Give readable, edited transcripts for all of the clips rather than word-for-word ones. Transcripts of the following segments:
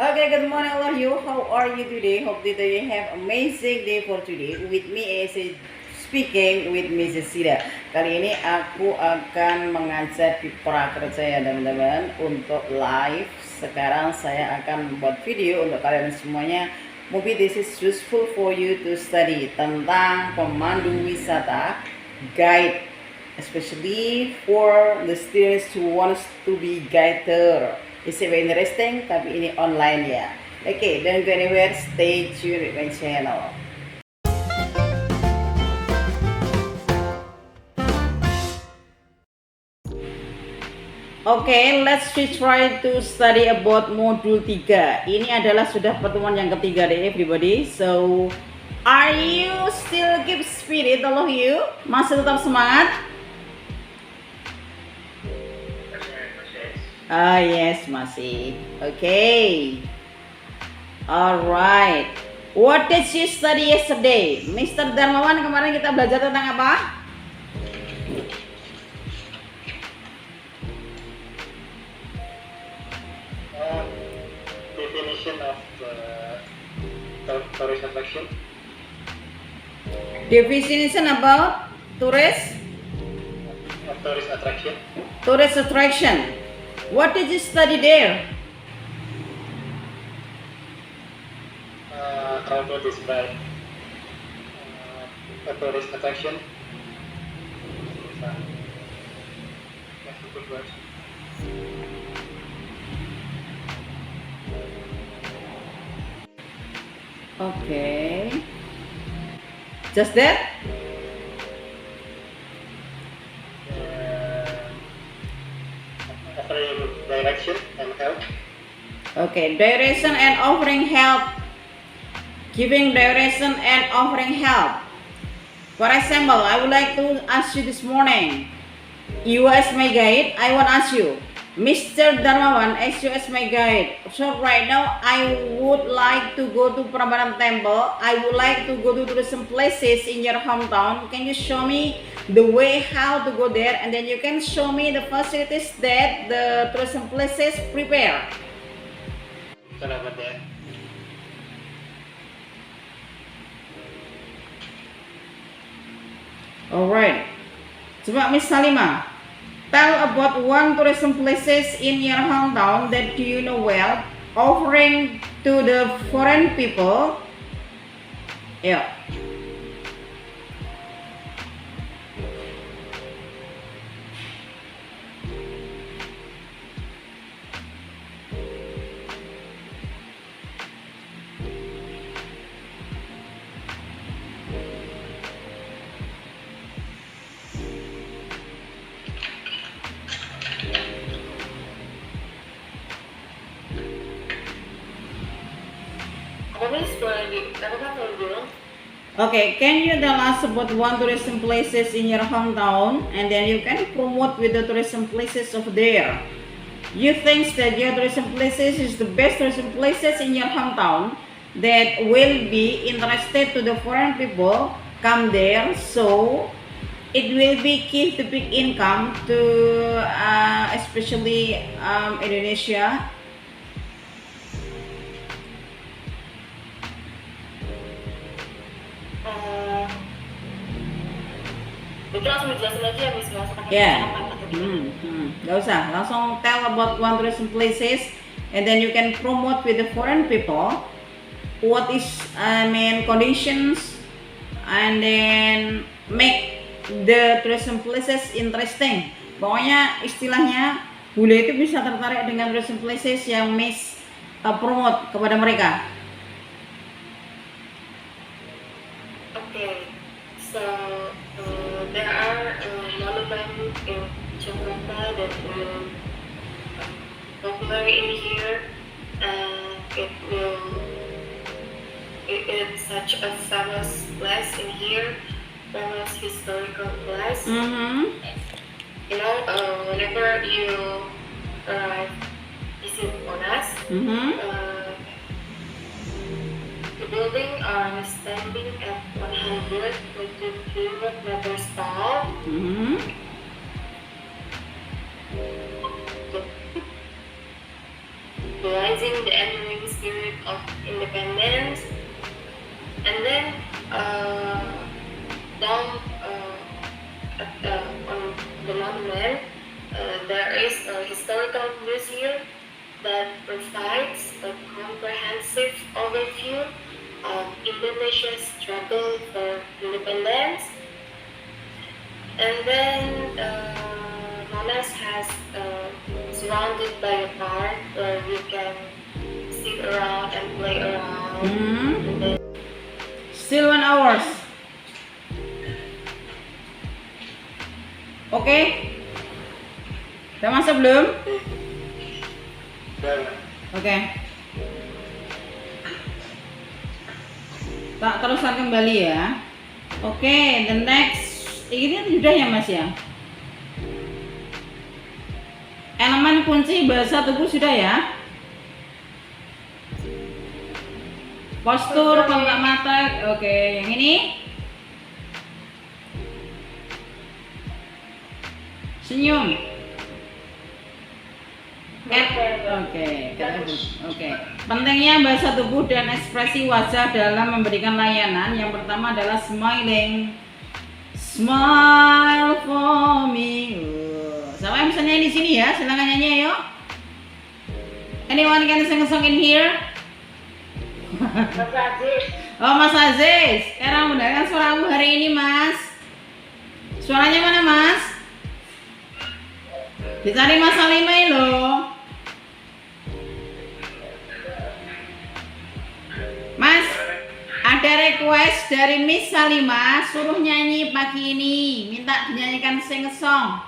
Okay, good morning all of you. How are you today? Hope that you have amazing day for today. With me is speaking with Mrs. Sida. Kali ini aku akan mengajar di prakerja ya teman-teman untuk live. Sekarang saya akan membuat video untuk kalian semuanya. Maybe this is useful for you to study tentang pemandu wisata, guide, especially for the students who wants to be guider. It's very interesting, tapi ini online ya. Okay, don't go anywhere. Stay tuned with my channel. Okay, let's try to study about modul 3. Ini adalah sudah pertemuan yang ketiga deh everybody. So, are you still keep spirit all of you? Masih tetap semangat? Ah yes, masih. Okay. Alright. What did you study yesterday? Mr. Darmawan, kemarin kita belajar tentang apa? Definition of tourist attraction. Definition about tourist Attraction. Tourist attraction. What did you study there? How to describe a tourist attraction. That's a good word. Okay. Just that? Offering direction and help. Okay, direction and offering help. Giving direction and offering help. For example, I would like to ask you this morning. You as my guide, I want to ask you, Mr. Darmawan, as you as my guide. So right now, I would like to go to Prambanan Temple. I would like to go to tourism places in your hometown. Can you show me the way how to go there? And then you can show me the facilities that the tourism places prepare. Salamat ya. Alright. Coba Miss Salima, tell about one tourism places in your hometown that you know well, offering to the foreign people. Yeah. Okay, can you tell us about one tourism places in your hometown, and then you can promote with the tourism places of there. You think that your tourism places is the best tourism places in your hometown that will be interested to the foreign people come there, so it will be give the big income to especially Indonesia. Itu langsung dijelasin aja ya, Miss, nggak usah pakai Yeah. apa gitu. Gak usah, langsung tell about one tourism places, and then you can promote with the foreign people. What is conditions, and then make the tourism places interesting. Pokoknya istilahnya bule itu bisa tertarik dengan tourism places yang Miss promote kepada mereka. Okay, so there are monuments in Jakarta that popular in here. It's such a famous place in here, famous historical place. You know, whenever you arrive visit Monas, the building are standing at 122 meters tall. Rising the entrance independence. And then down on the monument, there is a historical museum that provides a comprehensive overview of Indonesia's struggle for independence. And then Monas has surrounded by a park where you can sit around and play around. And then Still 1 hours. Oke. Udah masuk belum? Well, Oke. Tak teruskan kembali ya. Oke, the next. Ini sudah ya Mas ya? Elemen kunci bahasa tubuh sudah ya? Postur, kontak mata. Oke, yang ini? Senyum. Oke. Pentingnya bahasa tubuh dan ekspresi wajah dalam memberikan layanan. Yang pertama adalah smiling. Smile for me. Siapa yang bisa nyanyi di sini ya? Silakan nyanyi ayo. Anyone can sing a song in here? Mas Aziz. Oh Mas Aziz, sekarang mendengarkan suaramu hari ini Mas. Suaranya mana Mas? Dicari Mas Salimai loh. Mas, ada request dari Miss Salima, suruh nyanyi pagi ini, minta dinyanyikan sing song.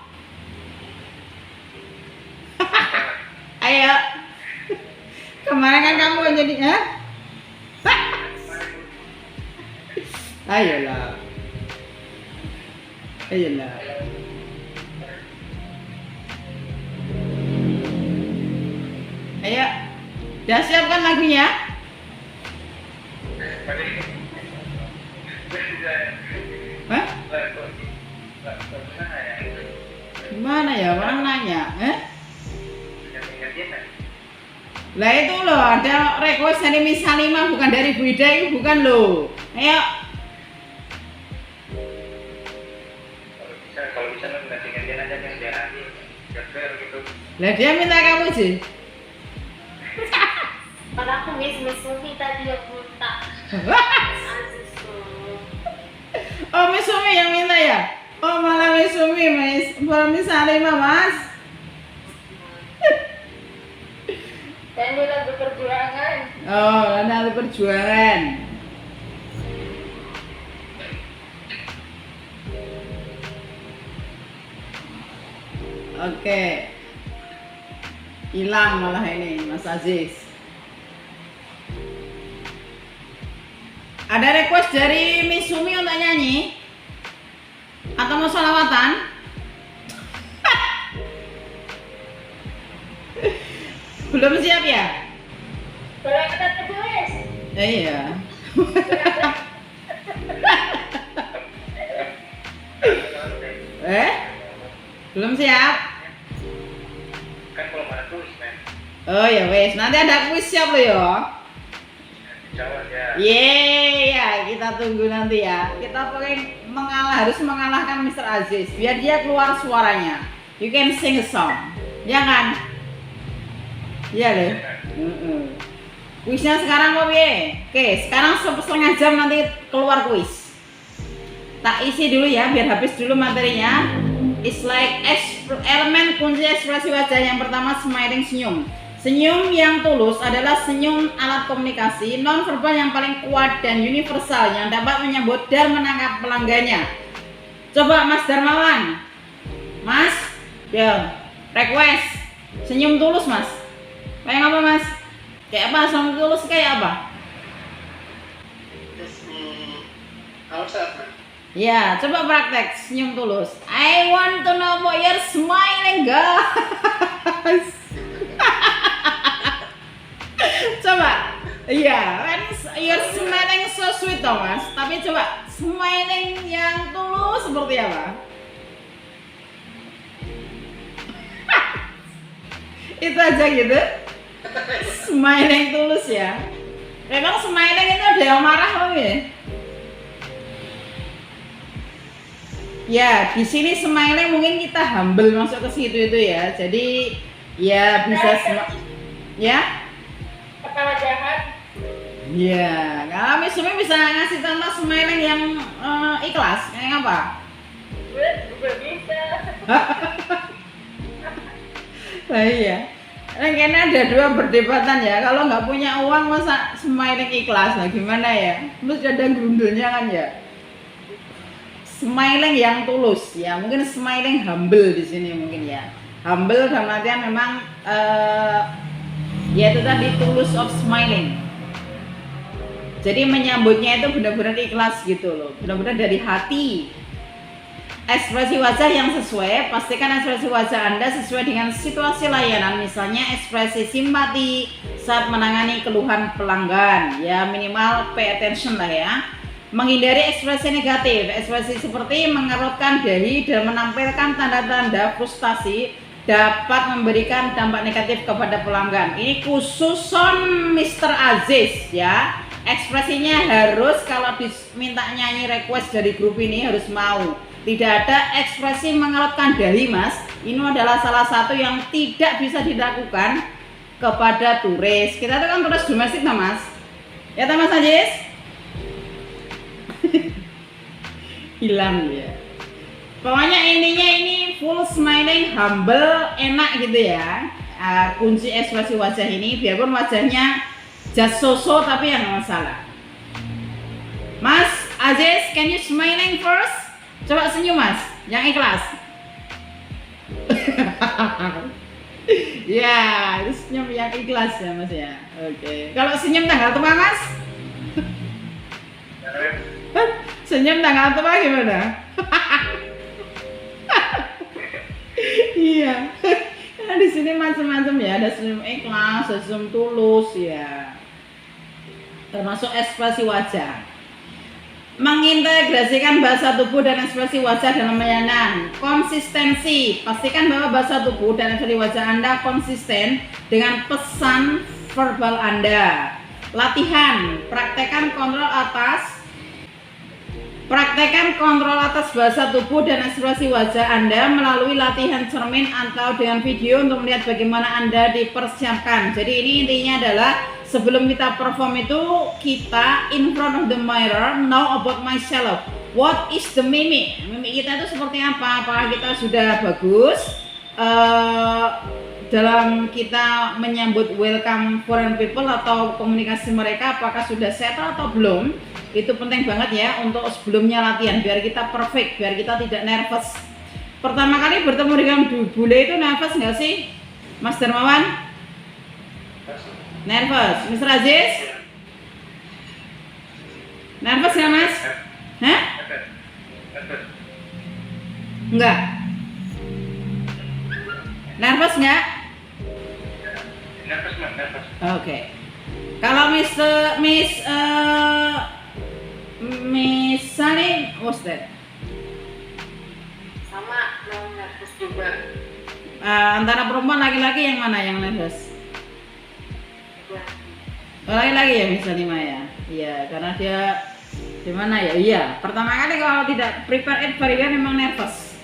Ayo. Kemarin kan kamu jadi, Ayolah. Ayo. Udah siapkan lagunya? Hah? Gimana ya? Orang nanya, Lah itu loh, ada request dari Miss Salimah, bukan dari Bu Ida, itu bukan loh. Ayo. kalau bisa ganti-gantian aja yang dia nanti fair gitu. Lah dia minta kamu sih. Padahal aku Miss Sumi tadi yang minta. Aziz tuh. Oh Miss Sumi yang minta ya? Oh malah Miss Sumi, Miss Salimah Mas. Dan ini lagu perjuangan. Oh, lagu perjuangan. Oke. Hilang malah ini Mas Aziz. Ada request dari Miss Sumi untuk nyanyi? Atau mau sholawatan? Belum siap ya? Boleh kita tulis. Iya. Belum siap? Kan belum ada tulis men. Oh ya wes, nanti ada kuis siap lo ya. Jawab ya. Yeay ya, kita tunggu nanti ya. Kita pengen harus mengalahkan Mr. Aziz biar dia keluar suaranya. You can sing a song, ya kan? Iya deh. Kuisnya sekarang kok piye? Oke, sekarang 1,5 jam nanti keluar kuis. Tak isi dulu ya, biar habis dulu materinya. It's like elemen kunci ekspresi wajah. Yang pertama smiling, senyum. Senyum yang tulus adalah senyum alat komunikasi non-verbal yang paling kuat dan universal yang dapat menyambut dan menangkap pelanggannya. Coba Mas Darmawan. Mas, ya, request senyum tulus Mas. Kayak apa Mas? Kayak apa? Senyum tulus kayak apa? Outside man. Ya, coba praktek senyum tulus. I want to know about your smiling guys. Coba. Iya, kan you're smiling so sweet toh Mas. Tapi coba smiling yang tulus seperti apa? Itu aja gitu. Smiling tulus ya. Memang smiling itu ada yang marah loh ya. Ya, di sini smiling mungkin kita humble masuk ke situ itu ya. Jadi ya bisa ya. Kepala jahat. Ya, kalau Misumi bisa ngasih contoh smiling yang ikhlas, kayak apa? Gue juga bisa. Nah, iya. Kayaknya ada dua perdebatan ya. Kalau nggak punya uang masa smiling ikhlas, nah gimana ya? Terus ada grundulnya kan ya. Smiling yang tulus ya, mungkin smiling humble di sini mungkin ya. Humble dalam artian memang ya itu tadi tulus of smiling. Jadi menyambutnya itu benar-benar ikhlas gitu loh, benar-benar dari hati. Ekspresi wajah yang sesuai, pastikan ekspresi wajah Anda sesuai dengan situasi layanan, misalnya ekspresi simpati saat menangani keluhan pelanggan, ya minimal pay attention lah ya. Menghindari ekspresi negatif, ekspresi seperti mengerutkan dahi dan menampilkan tanda-tanda frustasi dapat memberikan dampak negatif kepada pelanggan. Ini khusus on Mr. Aziz ya. Ekspresinya harus kalau diminta nyanyi request dari grup ini harus mau. Tidak ada ekspresi mengerutkan dahi mas. Ini adalah salah satu yang tidak bisa dilakukan kepada turis. Kita itu kan turis domestik nah mas. Ya tak mas Aziz? Hilang ya. Pokoknya intinya ini full smiling, humble, enak gitu ya. Kunci ekspresi wajah ini biarpun wajahnya just so-so tapi yang nggak masalah. Mas Aziz, can you smiling first? Coba senyum mas, yang ikhlas. Ya, itu senyum yang ikhlas ya mas ya. Oke. Kalau senyum tanggal tua mas? Senyum tanggal tua gimana? Iya. Karena di sini macam-macam ya, ada senyum ikhlas, ada senyum tulus ya. Termasuk ekspresi wajah. Mengintegrasikan bahasa tubuh dan ekspresi wajah dalam layanan. Konsistensi, pastikan bahwa bahasa tubuh dan ekspresi wajah Anda konsisten dengan pesan verbal Anda. Latihan, praktekkan kontrol atas bahasa tubuh dan ekspresi wajah Anda melalui latihan cermin atau dengan video untuk melihat bagaimana Anda dipersiapkan. Jadi ini intinya adalah sebelum kita perform itu kita in front of the mirror, know about myself. What is the mimic? Mimik kita itu seperti apa? Apakah kita sudah bagus dalam kita menyambut welcome foreign people atau komunikasi mereka? Apakah sudah settle atau belum? Itu penting banget ya untuk sebelumnya latihan biar kita perfect, biar kita tidak nervous. Pertama kali bertemu dengan bule itu nervous nggak sih, Mas Darmawan? Nervous, Mr. Aziz? Nervous ya mas? Hah? Enggak. Nervous nggak? Nervous. Oke. Kalau Miss Sunny, what's that? Sama, mau nervous juga. Antara perempuan laki-laki yang mana yang nervous? Laki-laki ya Miss Salima ya. Iya, karena dia di mana ya? Iya, pertama kali kalau tidak prepare it very well memang nervous.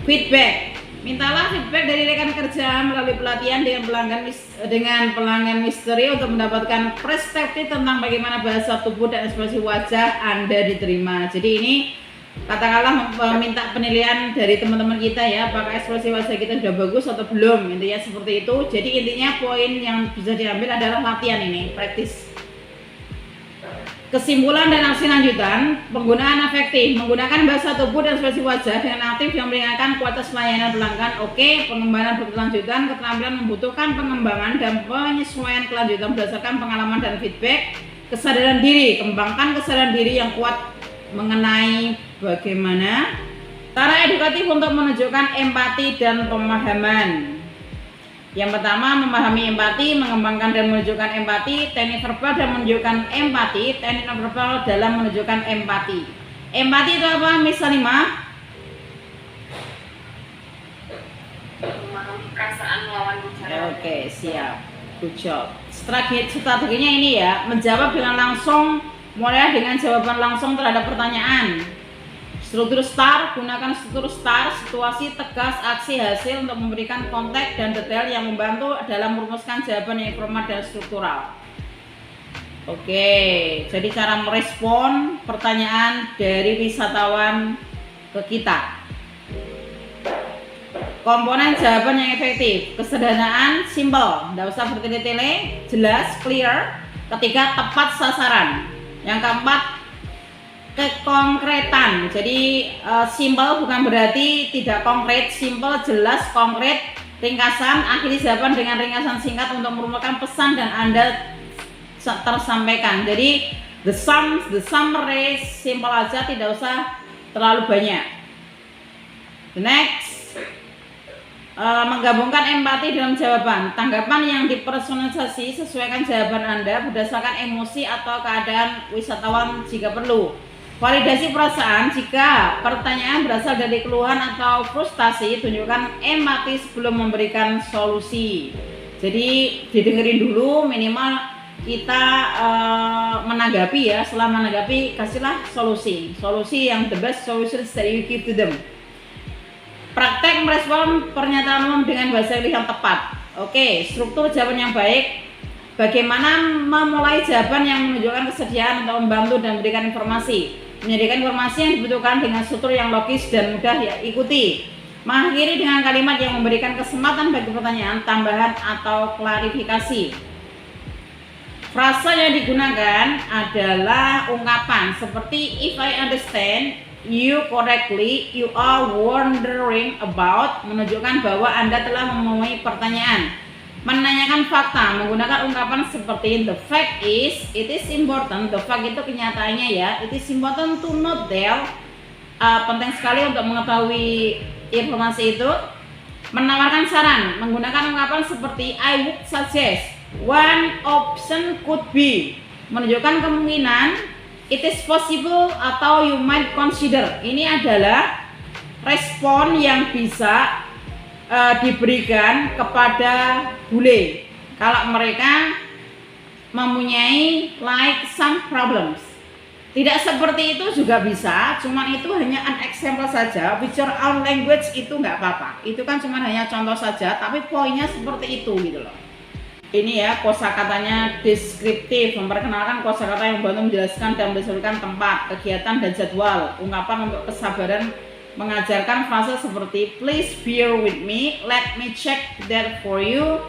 Feedback. Mintalah feedback dari rekan kerja melalui pelatihan dengan pelanggan misteri untuk mendapatkan perspektif tentang bagaimana bahasa tubuh dan ekspresi wajah Anda diterima. Jadi ini katakanlah minta penilaian dari teman-teman kita ya, apakah ekspresi wajah kita sudah bagus atau belum, intinya seperti itu. Jadi intinya poin yang bisa diambil adalah latihan ini, praktis. Kesimpulan dan aksi lanjutan, penggunaan efektif, menggunakan bahasa tubuh dan ekspresi wajah dengan aktif yang meringankan kualitas pelayanan pelanggan. Oke, pengembangan berkelanjutan, keterampilan membutuhkan pengembangan dan penyesuaian kelanjutan berdasarkan pengalaman dan feedback. Kesadaran diri, kembangkan kesadaran diri yang kuat mengenai bagaimana cara edukatif untuk menunjukkan empati dan pemahaman. Yang pertama, memahami empati, mengembangkan dan menunjukkan empati, teknik verbal dan menunjukkan empati, teknik verbal dalam menunjukkan empati. Empati itu apa, Miss Salima? Memahami perasaan lawan bicara. Oke, siap. good job. Strateginya ini ya, menjawab dengan langsung, mulai dengan jawaban langsung terhadap pertanyaan. Struktur STAR, gunakan struktur STAR, situasi, tegas, aksi, hasil untuk memberikan konteks dan detail yang membantu dalam merumuskan jawaban yang informal dan struktural. Oke, jadi cara merespon pertanyaan dari wisatawan ke kita. Komponen jawaban yang efektif, kesederhanaan, simple, tidak usah bertele-tele, jelas, clear. Ketiga, tepat sasaran. Yang keempat, kekonkretan. Jadi simple bukan berarti tidak konkret, simple, jelas, konkret. Ringkasan, akhiri jawaban dengan ringkasan singkat untuk merumuskan pesan dan Anda tersampaikan. Jadi the summary simple aja, tidak usah terlalu banyak. The next, menggabungkan empati dalam jawaban. Tanggapan yang dipersonalisasi, sesuaikan jawaban Anda berdasarkan emosi atau keadaan wisatawan jika perlu. Validasi perasaan, jika pertanyaan berasal dari keluhan atau frustasi, tunjukkan empati sebelum memberikan solusi. Jadi didengerin dulu, minimal kita menanggapi ya. Setelah menanggapi, kasihlah solusi yang the best solutions that you give to them. Praktek merespon pernyataan umum dengan bahasa Inggris yang tepat. Oke, struktur jawaban yang baik. Bagaimana memulai jawaban yang menunjukkan kesediaan untuk membantu dan memberikan informasi. Menyediakan informasi yang dibutuhkan dengan struktur yang logis dan mudah ya ikuti. Mengakhiri dengan kalimat yang memberikan kesempatan bagi pertanyaan, tambahan atau klarifikasi. Frasa yang digunakan adalah ungkapan seperti if I understand you correctly, you are wondering about, menunjukkan bahwa Anda telah memenuhi pertanyaan. Menanyakan fakta, menggunakan ungkapan seperti the fact is, it is important, the fact itu kenyataannya ya, it is important to note that, penting sekali untuk mengetahui informasi itu. Menawarkan saran, menggunakan ungkapan seperti I would suggest, one option could be, menunjukkan kemungkinan, it is possible atau you might consider. Ini adalah respon yang bisa diberikan kepada bule kalau mereka mempunyai like some problems. Tidak seperti itu juga bisa, cuman itu hanya an example saja. With your own language itu nggak apa-apa. Itu kan cuma hanya contoh saja, tapi poinnya seperti itu gitu loh. Ini ya kosakatanya deskriptif, memperkenalkan kosakata yang membantu menjelaskan dan mendeskripsikan tempat, kegiatan dan jadwal. Ungkapan untuk kesabaran, mengajarkan frasa seperti please bear with me, let me check that for you.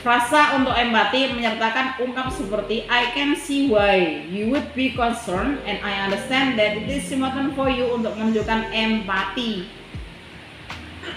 Frasa untuk empati menyertakan ungkap seperti I can see why you would be concerned and I understand that it is important for you, untuk menunjukkan empati.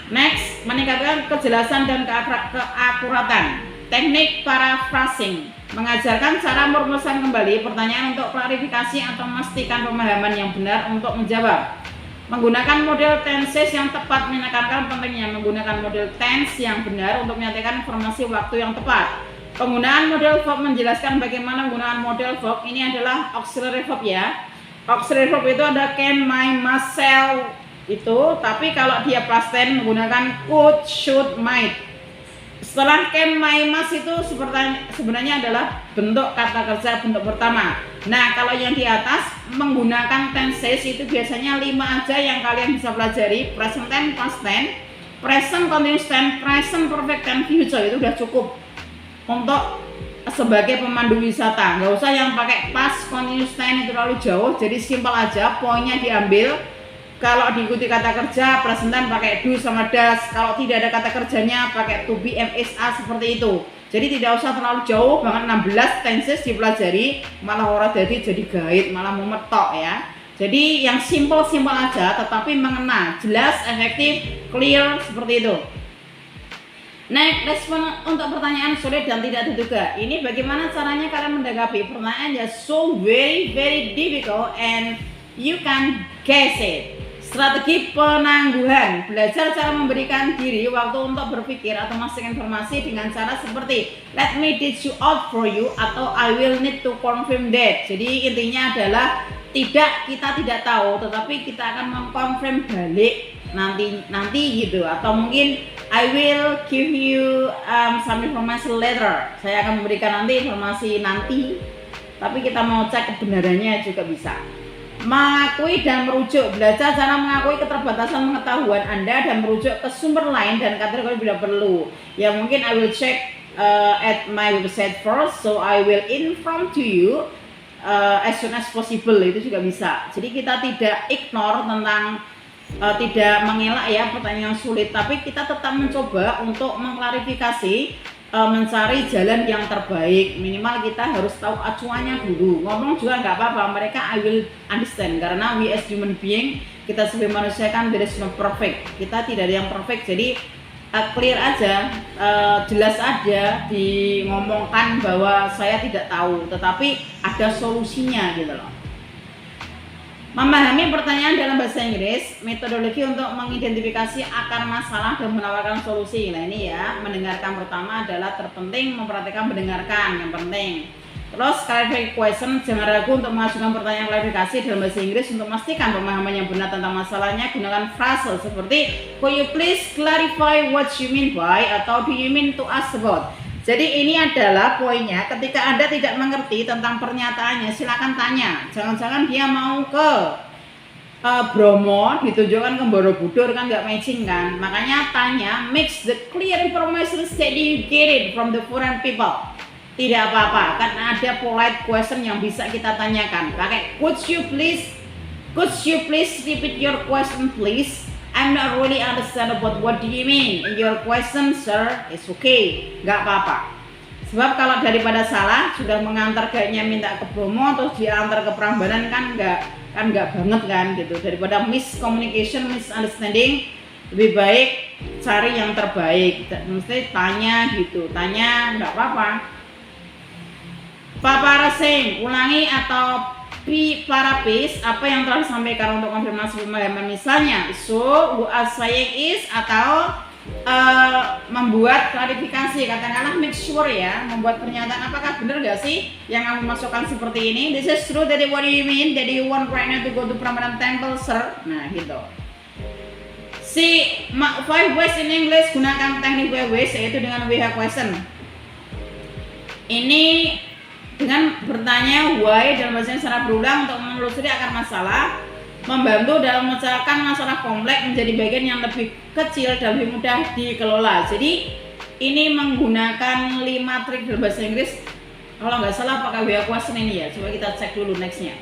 Next, meningkatkan kejelasan dan keakuratan. Teknik paraphrasing, mengajarkan cara merumuskan kembali pertanyaan untuk klarifikasi atau memastikan pemahaman yang benar untuk menjawab. Menggunakan model tenses yang tepat, menekankan pentingnya menggunakan model tense yang benar untuk menyatakan informasi waktu yang tepat. Penggunaan model verb, menjelaskan bagaimana menggunakan model verb. Ini adalah auxiliary verb ya. Auxiliary verb itu ada can, might, must, shall itu, tapi kalau dia past tense menggunakan could, should, might. Setelah can, might, must itu sebenarnya adalah bentuk kata kerja bentuk pertama. Nah, kalau yang di atas menggunakan tenses itu biasanya 5 aja yang kalian bisa pelajari. Present tense, past tense, present continuous tense, present perfect tense, future. Itu udah cukup untuk sebagai pemandu wisata. Nggak usah yang pakai past continuous tense, itu terlalu jauh. Jadi simpel aja, poinnya diambil. Kalau diikuti kata kerja, present tense pakai do sama does. Kalau tidak ada kata kerjanya pakai to be, MSA, seperti itu. Jadi tidak usah terlalu jauh banget, 16 tenses dipelajari, malah orang jadi guide, malah memetok ya. Jadi yang simple aja tetapi mengena, jelas, efektif, clear, seperti itu. Next, respon untuk pertanyaan sulit dan tidak terduga. Ini bagaimana caranya kalian menanggapi pertanyaan ya so very difficult and you can guess it. Strategi penangguhan, belajar cara memberikan diri waktu untuk berpikir atau memastikan informasi dengan cara seperti let me teach you out for you atau I will need to confirm that. Jadi intinya adalah kita tidak tahu, tetapi kita akan mengkonfirm balik nanti gitu, atau mungkin I will give you some information later. Saya akan memberikan nanti informasi nanti, tapi kita mau cek kebenarannya juga bisa. Mengakui dan merujuk, belajar cara mengakui keterbatasan pengetahuan Anda dan merujuk ke sumber lain dan kategori bila perlu. Ya mungkin I will check at my website first, so I will inform to you as soon as possible. Itu juga bisa. Jadi kita tidak ignore tentang tidak mengelak ya pertanyaan yang sulit, tapi kita tetap mencoba untuk mengklarifikasi, mencari jalan yang terbaik. Minimal kita harus tahu acuannya dulu. Ngomong juga nggak apa-apa, mereka I will understand, karena we as human being, kita sebagai manusia kan there is no perfect, kita tidak ada yang perfect. Jadi clear aja, jelas aja ngomongkan bahwa saya tidak tahu, tetapi ada solusinya gitu loh. Memahami pertanyaan dalam bahasa Inggris, metodologi untuk mengidentifikasi akar masalah dan menawarkan solusi. Nah ini ya, mendengarkan pertama adalah terpenting, memperhatikan mendengarkan yang penting. Terus clarify question, jangan ragu untuk mengajukan pertanyaan klarifikasi dalam bahasa Inggris untuk memastikan pemahaman yang benar tentang masalahnya. Gunakan frase seperti could you please clarify what you mean by, atau do you mean to ask about. Jadi ini adalah poinnya, ketika Anda tidak mengerti tentang pernyataannya, silakan tanya. Jangan-jangan dia mau ke Bromo, ditunjukkan ke Borobudur, kan nggak matching kan. Makanya tanya, mix the clear information that you get it from the foreign people. Tidak apa-apa, kan ada polite question yang bisa kita tanyakan. Pakai could you please repeat your question please? I'm not really understand about what do you mean. Your question, sir, is okay. Nggak apa-apa. Sebab kalau daripada salah, sudah mengantar kayaknya minta ke Bromo atau diantar ke Prambanan kan nggak banget kan gitu. Daripada miscommunication, misunderstanding, lebih baik cari yang terbaik. Mesti tanya gitu, tanya nggak apa-apa. Paparasing, ulangi atau paraphrase apa yang telah disampaikan untuk konfirmasi pemahaman, misalnya so what I'm saying is, atau membuat klarifikasi, katakanlah make sure ya, membuat pernyataan apakah benar gak sih yang kamu masukkan seperti ini, this is true, that what do you mean, that you want right now to go to Prambanan Temple sir. Nah gitu. Si 5 ways in English, gunakan teknik 5 ways, yaitu dengan WH question. Ini dengan bertanya why dalam bahasa secara berulang untuk menelusuri akar masalah, membantu dalam memecahkan masalah kompleks menjadi bagian yang lebih kecil dan lebih mudah dikelola. Jadi ini menggunakan 5 trik dalam bahasa Inggris. Kalau nggak salah pakai WH question ini ya. Coba kita cek dulu nextnya.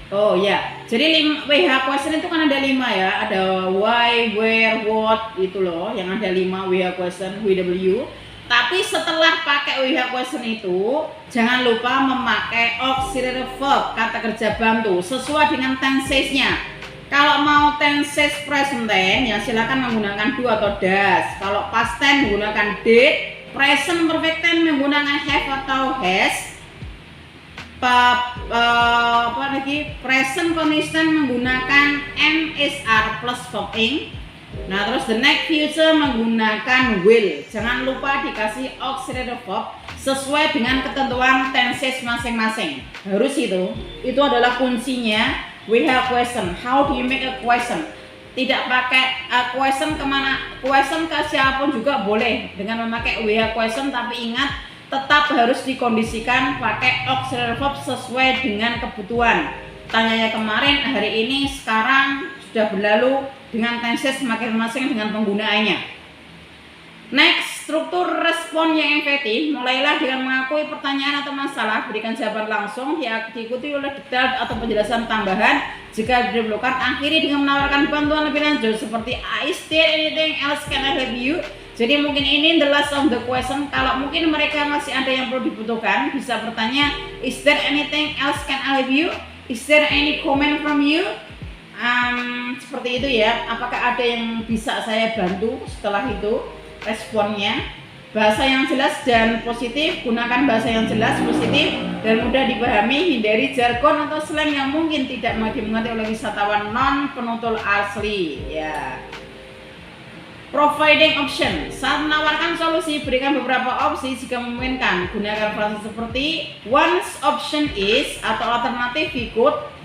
Oh ya, jadi WH question itu kan ada 5 ya. Ada why, where, what, itu loh yang ada 5 WH question, WW. Tapi setelah pakai WH question itu, jangan lupa memakai auxiliary verb, kata kerja bantu, sesuai dengan tenses-nya. Kalau mau tenses present tense, ya silakan menggunakan do atau does. Kalau past tense menggunakan did, present perfect tense menggunakan have atau has. Present continuous tense menggunakan am, is, are plus verb ing. Nah terus the next future menggunakan will. Jangan lupa dikasih auxiliary verb sesuai dengan ketentuan tenses masing-masing. Harus itu adalah kuncinya. We have question. How do you make a question? Tidak pakai question kemana, question ke siapapun juga boleh dengan memakai we have question, tapi ingat tetap harus dikondisikan pakai auxiliary verb sesuai dengan kebutuhan. Tanyanya kemarin, hari ini, sekarang, sudah berlalu, dengan tenses masing-masing dengan penggunaannya. Next, struktur respon yang efektif. Mulailah dengan mengakui pertanyaan atau masalah, berikan jawaban langsung, diikuti oleh detail atau penjelasan tambahan. Jika diperlukan, akhiri dengan menawarkan bantuan lebih lanjut seperti is there anything else can I help you? Jadi mungkin ini the last of the question. Kalau mungkin mereka masih ada yang perlu dibutuhkan, bisa bertanya, is there anything else can I help you? Is there any comment from you? Seperti itu ya. Apakah ada yang bisa saya bantu? Setelah itu responnya, bahasa yang jelas dan positif. Gunakan bahasa yang jelas, positif, dan mudah dipahami. Hindari jargon atau slang yang mungkin tidak dimengerti oleh wisatawan non penutur asli ya. Providing option. Saat menawarkan solusi, berikan beberapa opsi jika memungkinkan. Gunakan frase seperti once option is, atau alternatif ikut.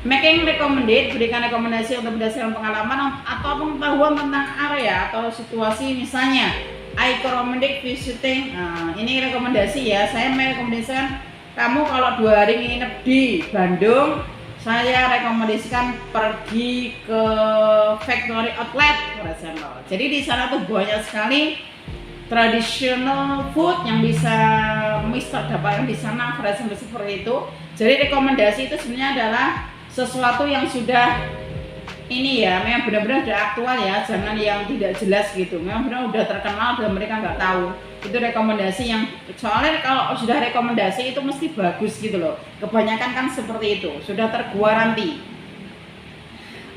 Making recommended, berikan rekomendasi untuk berdasarkan pengalaman atau pengetahuan tentang area atau situasi. Misalnya, I recommended visiting. Nah, ini rekomendasi ya. Saya merekomendasikan kamu kalau 2 hari nginep di Bandung, saya rekomendasikan pergi ke Factory Outlet, for example. Jadi di sana tuh banyak sekali traditional food yang bisa Mister dapatkan di sana, for example seperti itu. Jadi rekomendasi itu sebenarnya adalah sesuatu yang sudah ini ya, memang benar-benar sudah aktual ya, jangan yang tidak jelas gitu. Memang benar udah terkenal dan mereka nggak tahu. Itu rekomendasi yang, soalnya kalau sudah rekomendasi itu mesti bagus gitu loh. Kebanyakan kan seperti itu, sudah tergaranti.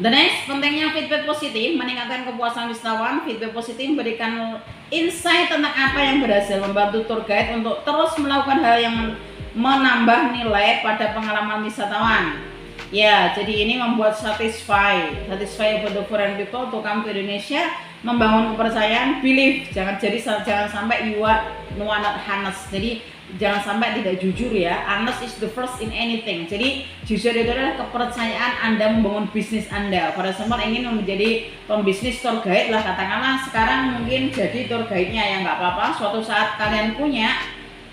The next, pentingnya feedback positif, meningkatkan kepuasan wisatawan. Feedback positif memberikan insight tentang apa yang berhasil, membantu tour guide untuk terus melakukan hal yang menambah nilai pada pengalaman wisatawan. Ya, jadi ini membuat satisfy about the foreign people to come to Indonesia, membangun kepercayaan, belief. Jangan sampai you are not honest. Jadi jangan sampai tidak jujur ya. Honest is the first in anything. Jadi jujur itu adalah kepercayaan Anda membangun bisnis Anda. Pada saat ingin menjadi pembisnis tour guide lah, katakanlah sekarang mungkin jadi tour guide-nya ya nggak apa-apa. Suatu saat kalian punya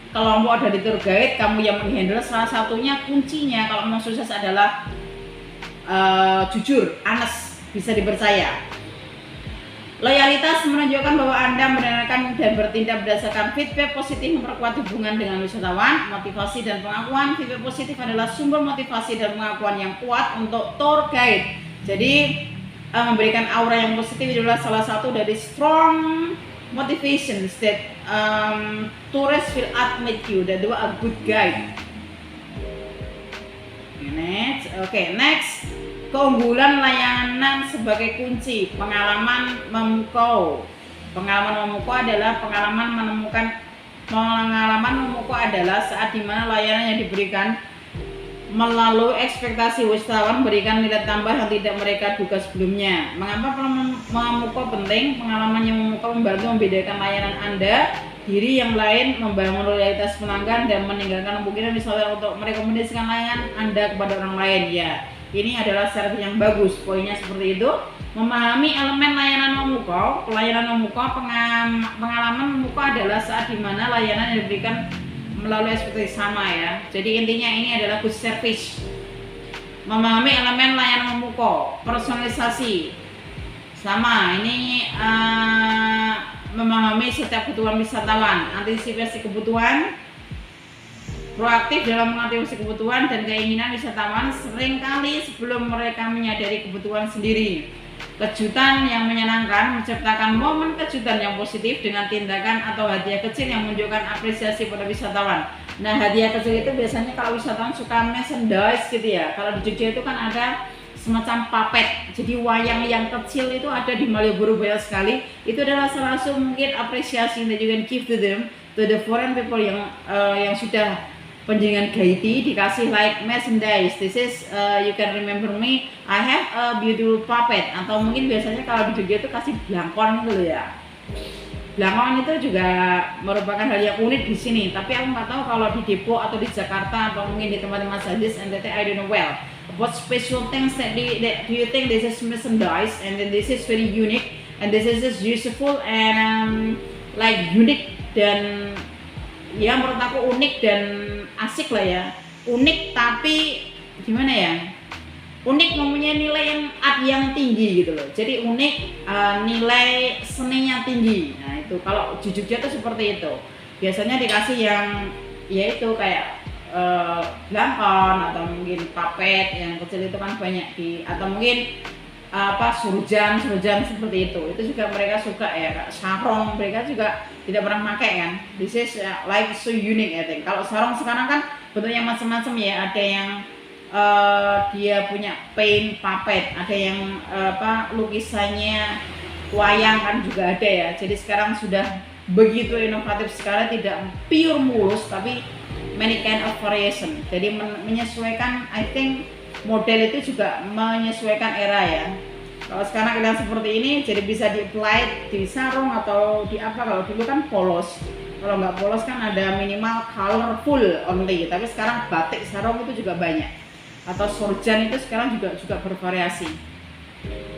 kelompok dari tour guide, kamu yang menghandle, salah satunya kuncinya kalau mau sukses adalah jujur, honest, bisa dipercaya. Loyalitas menunjukkan bahwa Anda mendengarkan dan bertindak berdasarkan feedback positif, memperkuat hubungan dengan wisatawan. Motivasi dan pengakuan, feedback positif adalah sumber motivasi dan pengakuan yang kuat untuk tour guide. Jadi memberikan aura yang positif adalah salah satu dari strong motivations that tourists will admit you that you are a good guide. Next, keunggulan layanan sebagai kunci. Pengalaman memukau. Pengalaman memukau adalah adalah saat dimana layanan yang diberikan melalui ekspektasi wisatawan memberikan nilai tambah yang tidak mereka duga sebelumnya. Mengapa memukau penting? Pengalaman yang memukau membantu membedakan layanan Anda, diri yang lain, membangun loyalitas pelanggan dan meninggalkan kemungkinan wisatawan untuk merekomendasikan layanan Anda kepada orang lain. Ya, ini adalah servis yang bagus. Poinnya seperti itu. Memahami elemen layanan memukau. Pengalaman memukau adalah saat dimana layanan yang diberikan melalui ekspektasi sama ya. Jadi intinya ini adalah good service. Memahami elemen layanan memukau, personalisasi sama. Ini memahami setiap kebutuhan wisatawan, antisipasi kebutuhan, proaktif dalam mengantisipasi kebutuhan dan keinginan wisatawan seringkali sebelum mereka menyadari kebutuhan sendiri. Kejutan yang menyenangkan, menciptakan momen kejutan yang positif dengan tindakan atau hadiah kecil yang menunjukkan apresiasi pada wisatawan. Nah, hadiah kecil itu biasanya kalau wisatawan suka merchandise gitu ya. Kalau di Jogja itu kan ada semacam puppet. Jadi wayang yang kecil itu ada di Malioboro banyak sekali. Itu adalah salah satu mungkin apresiasi that you can give to them, to the foreign people yang sudah penjaringan Gaiti, dikasih like merchandise. This is you can remember me, I have a beautiful puppet. Atau mungkin biasanya kalau di Jogja itu kasih blangkon gitu ya. Blangkon itu juga merupakan hal yang unik di sini. Tapi aku nggak tahu kalau di Depok atau di Jakarta atau mungkin di tempat-tempat sadis NTT, I don't know well. What special things that do you think this is merchandise and then this is very unique and this is useful and like unique dan ya menurut aku unik dan asik lah ya. Unik tapi gimana ya, unik mempunyai nilai yang tinggi gitu loh. Jadi unik, nilai seninya tinggi. Nah itu kalau di Jogja tuh seperti itu. Biasanya dikasih yang ya itu kayak blangkon atau mungkin puppet yang kecil itu kan banyak atau mungkin surjan seperti itu juga mereka suka ya. Kak sarong mereka juga tidak pernah pakai kan. This is like so unique I think. Kalau sarong sekarang kan bentuknya macam-macam ya. Ada yang dia punya paint puppet, ada yang lukisannya wayang kan juga ada ya. Jadi sekarang sudah begitu inovatif sekali, tidak pure mulus tapi many kind of variation. Jadi menyesuaikan, I think model itu juga menyesuaikan era ya. Kalau sekarang kalian seperti ini, jadi bisa di-apply di sarung atau di apa. Kalau dulu kan polos. Kalau nggak polos kan ada minimal colorful only. Tapi sekarang batik sarung itu juga banyak. atau sorjan itu sekarang juga bervariasi.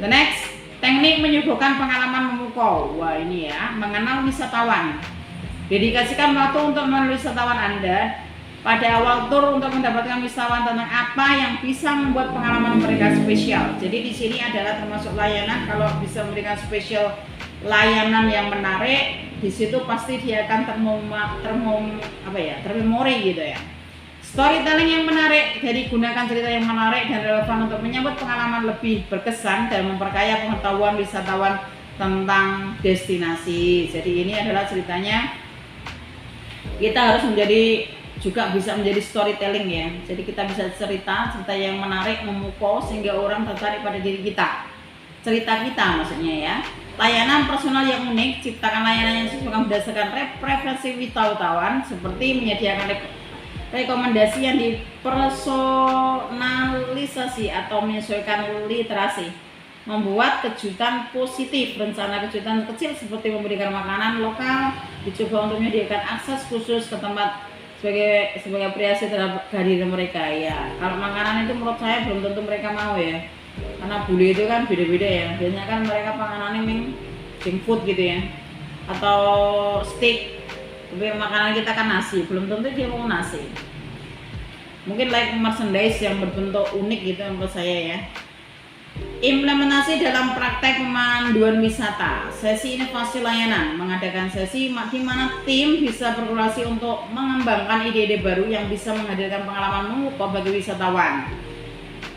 The next, teknik menyuguhkan pengalaman memukau. Wah ini ya, mengenal wisatawan. Dedikasikan waktu untuk menemui wisatawan Anda pada awal tur untuk mendapatkan wisatawan tentang apa yang bisa membuat pengalaman mereka spesial. Jadi di sini adalah termasuk layanan, kalau bisa memberikan spesial layanan yang menarik, di situ pasti dia akan termemori gitu ya. Storytelling yang menarik, jadi gunakan cerita yang menarik dan relevan untuk menyambut pengalaman lebih berkesan dan memperkaya pengetahuan wisatawan tentang destinasi. Jadi ini adalah ceritanya, kita harus juga bisa menjadi storytelling ya. Jadi kita bisa cerita yang menarik, memukau sehingga orang tertarik pada diri kita. Cerita kita maksudnya ya. Layanan personal yang unik, ciptakan layanan yang sesuai berdasarkan preferensi wisatawan seperti menyediakan rekomendasi yang dipersonalisasi atau menyesuaikan literasi. Membuat kejutan positif, rencana kejutan kecil seperti memberikan makanan lokal, dicoba untuk menyediakan akses khusus ke tempat sebagai apresiasi terhadap kehadiran mereka ya. Kalau makanan itu menurut saya belum tentu mereka mau ya, karena bule itu kan beda-beda ya. Biasanya kan mereka makanannya junk food gitu ya, atau steak. Tapi makanan kita kan nasi, belum tentu dia mau nasi. Mungkin like merchandise yang berbentuk unik gitu menurut saya ya. Implementasi dalam praktek pemanduan wisata. Sesi inovasi layanan, mengadakan sesi di mana tim bisa berkolaborasi untuk mengembangkan ide-ide baru yang bisa menghadirkan pengalaman memukau bagi wisatawan.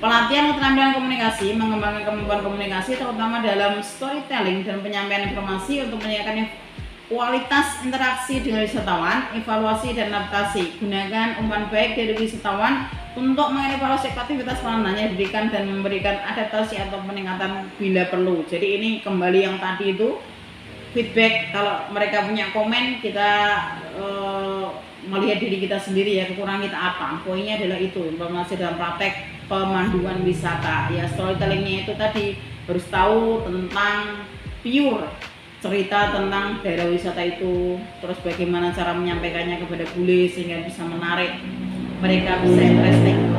Pelatihan keterampilan komunikasi, mengembangkan kemampuan komunikasi terutama dalam storytelling dan penyampaian informasi untuk meningkatkan kualitas interaksi dengan wisatawan, evaluasi dan adaptasi. Gunakan umpan baik dari wisatawan untuk mengevaluasi aktivitas pelanannya, diberikan dan memberikan adaptasi atau peningkatan bila perlu. Jadi ini kembali yang tadi itu feedback. Kalau mereka punya komen, kita melihat diri kita sendiri ya, kekurangan kita apa. Poinnya adalah itu, informasi dalam praktek pemanduan wisata. Ya storytellingnya itu tadi harus tahu tentang pure cerita tentang daerah wisata itu, terus bagaimana cara menyampaikannya kepada bule sehingga bisa menarik mereka, bisa interesting.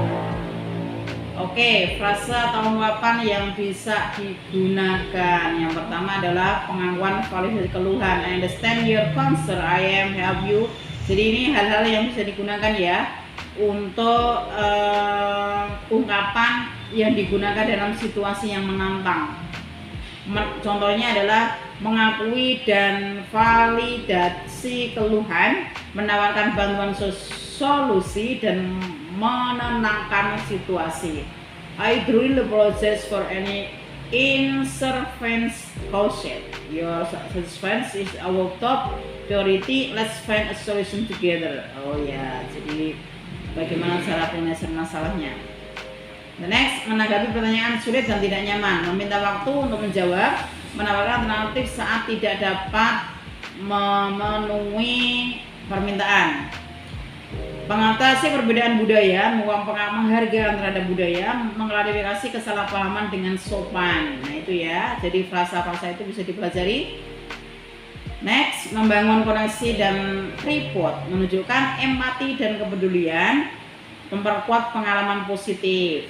Oke, frase atau ungkapan yang bisa digunakan. Yang pertama adalah pengakuan validasi keluhan. I understand your concern, I am help you. Jadi ini hal-hal yang bisa digunakan ya untuk ungkapan yang digunakan dalam situasi yang menantang. Contohnya adalah mengakui dan validasi keluhan, menawarkan bantuan solusi dan menenangkan situasi. I truly apologize for any interference caused. Your satisfaction is our top priority. Let's find a solution together. Oh ya, jadi bagaimana cara penyelesaian masalahnya. The next, menanggapi pertanyaan sulit dan tidak nyaman, meminta waktu untuk menjawab, menawarkan alternatif saat tidak dapat memenuhi permintaan. Mengatasi perbedaan budaya, menghargai terhadap budaya, mengklarifikasi kesalahpahaman dengan sopan. Nah itu ya, jadi frasa-frasa itu bisa dipelajari. Next, membangun koneksi dan report, menunjukkan empati dan kepedulian, memperkuat pengalaman positif.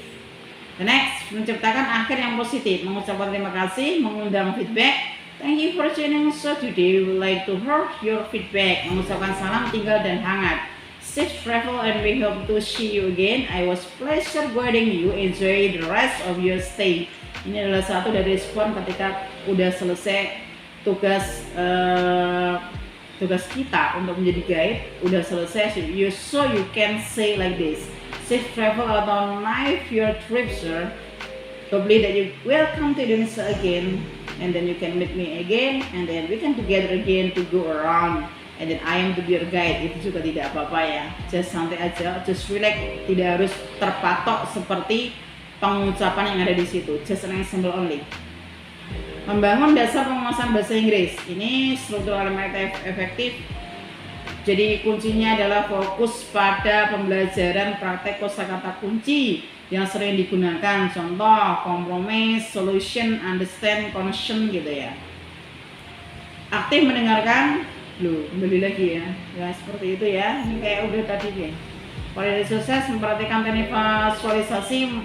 The next, menciptakan akhir yang positif, mengucapkan terima kasih, mengundang feedback. Thank you for joining us today. We would like to hear your feedback. Mengucapkan salam tinggal dan hangat. Safe travel and we hope to see you again. I was pleasure guiding you. Enjoy the rest of your stay. Ini adalah satu dari respon ketika udah selesai tugas kita untuk menjadi guide. Udah selesai, so you can say like this. Safe travel atau nice your trip, sir. Hopefully that you will come to Indonesia again, and then you can meet me again, and then we can together again to go around, and then I am to be your guide. Itu juga tidak apa-apa ya. Just santai aja, just relax. Tidak harus terpatok seperti pengucapan yang ada di situ. Just an example only. Membangun dasar penguasaan bahasa Inggris. Ini struktur elemen efektif. Jadi kuncinya adalah fokus pada pembelajaran praktek kosakata kunci yang sering digunakan. Contoh, compromise, solution, understand, concern gitu ya. Aktif mendengarkan, kembali lagi ya. Ya seperti itu ya. Ini kayak udah tadi ya. Validasi sukses memperhatikan teknik visualisasi,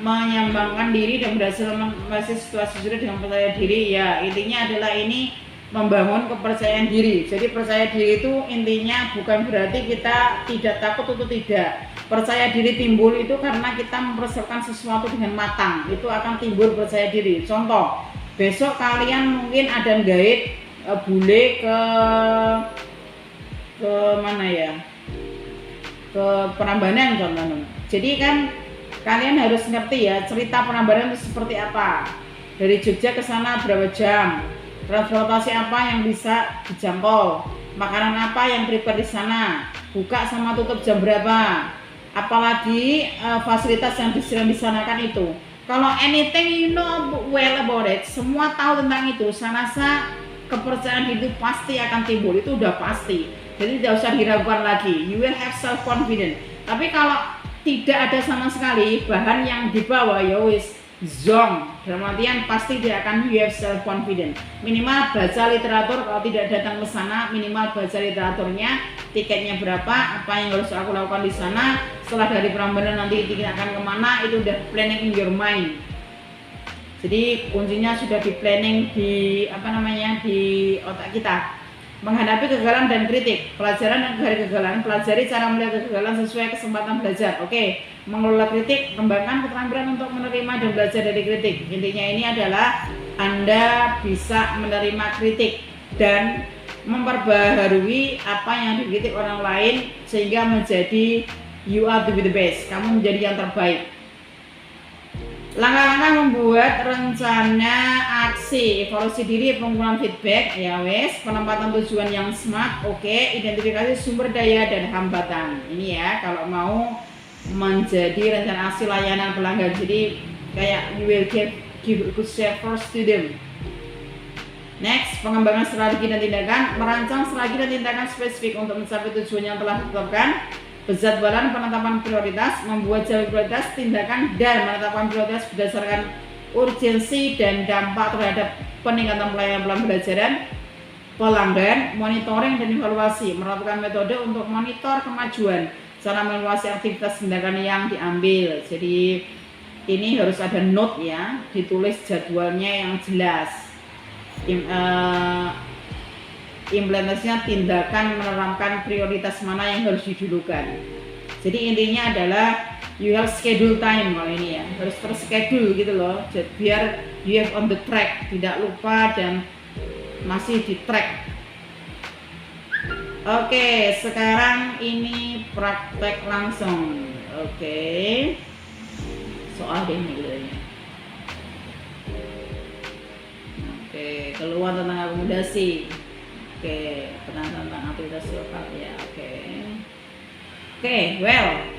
menyeimbangkan diri dan berhasil mengatasi situasi sulit dengan percaya diri. Ya, intinya adalah ini membangun kepercayaan diri. Jadi percaya diri itu intinya bukan berarti kita tidak takut atau tidak. Percaya diri timbul itu karena kita mempersiapkan sesuatu dengan matang, itu akan timbul percaya diri. Contoh, besok kalian mungkin ada guide bule ke mana ya, ke Prambanan contohnya. Jadi kan kalian harus ngerti ya cerita Prambanan itu seperti apa. Dari Jogja ke sana berapa jam, transportasi apa yang bisa dijangkau, makanan apa yang prepare di sana, buka sama tutup jam berapa, apalagi fasilitas yang disediakan di sana kan itu. Kalau anything you know well about it, semua tahu tentang itu, saya rasa kepercayaan itu pasti akan timbul, itu udah pasti. Jadi tidak usah diragukan lagi, you will have self confidence. Tapi kalau tidak ada sama sekali bahan yang dibawa, ya wis zong, dalam artian pasti dia akan you have self confidence. Minimal baca literatur, kalau tidak datang ke sana minimal baca literaturnya, tiketnya berapa, apa yang harus aku lakukan di sana, setelah dari Prambanan nanti tiket akan kemana, itu udah planning in your mind. Jadi kuncinya sudah di planning di di otak kita. Menghadapi kegagalan dan kritik, pelajaran dan kegagalan, pelajari cara melihat kegagalan sesuai kesempatan belajar. Oke, mengelola kritik, kembangkan keterampilan untuk menerima dan belajar dari kritik. Intinya ini adalah Anda bisa menerima kritik dan memperbaharui apa yang dikritik orang lain sehingga menjadi you are to be the best, kamu menjadi yang terbaik. Langkah-langkah membuat rencana aksi, evaluasi diri, pengumpulan feedback, ya wes, penempatan tujuan yang smart, oke, identifikasi sumber daya dan hambatan. Ini ya kalau mau menjadi rencana aksi layanan pelanggan. Jadi kayak you will give a good service to them. Next, pengembangan strategi dan tindakan, merancang strategi dan tindakan spesifik untuk mencapai tujuan yang telah ditetapkan. Penjadwalan penetapan prioritas, membuat jalur prioritas, tindakan dan menetapkan prioritas berdasarkan urgensi dan dampak terhadap peningkatan pelayanan pembelajaran pelanggan, monitoring dan evaluasi, melakukan metode untuk monitor kemajuan, cara mengevaluasi aktivitas tindakan yang diambil. Jadi ini harus ada note ya, ditulis jadwalnya yang jelas. Implementasinya tindakan menerapkan prioritas mana yang harus didulukan. Jadi intinya adalah you have schedule time kalau ini ya, harus terschedule gitu loh, jadi biar you have on the track, tidak lupa dan masih di track. Oke, sekarang ini praktek langsung. Oke, soal ini dulu ya. Oke, keluar tentang akomodasi. Oke, tentang aktivitas lokal ya. Oke, well,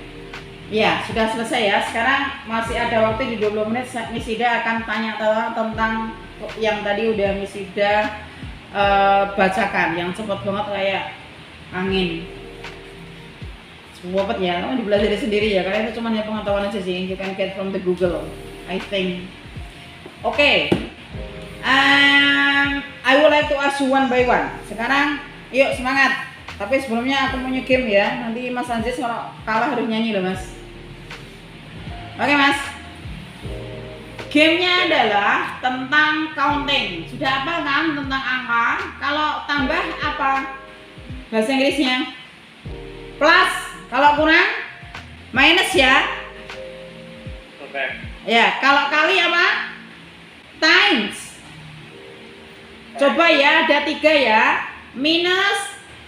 ya sudah selesai ya. Sekarang masih ada waktu di 20 menit. Miss Ida akan tanya tentang yang tadi udah Miss Ida bacakan, yang cepat banget kayak angin. Cepet ya, kamu dipelajari sendiri ya. Karena itu cuma ya pengetahuan aja sih. You can get from the Google, I think. Oke. I would like to ask you one by one. Sekarang, yuk semangat. Tapi sebelumnya aku mau game ya. Nanti Mas Anjis kalau kalah harus nyanyi loh Mas. Oke Mas. Gamenya adalah tentang counting. Sudah apa kan tentang angka? Kalau tambah apa? Bahasa Inggrisnya plus. Kalau kurang minus ya. Oke. Ya, kalau kali apa? Times. Coba ya, ada 3 ya, minus,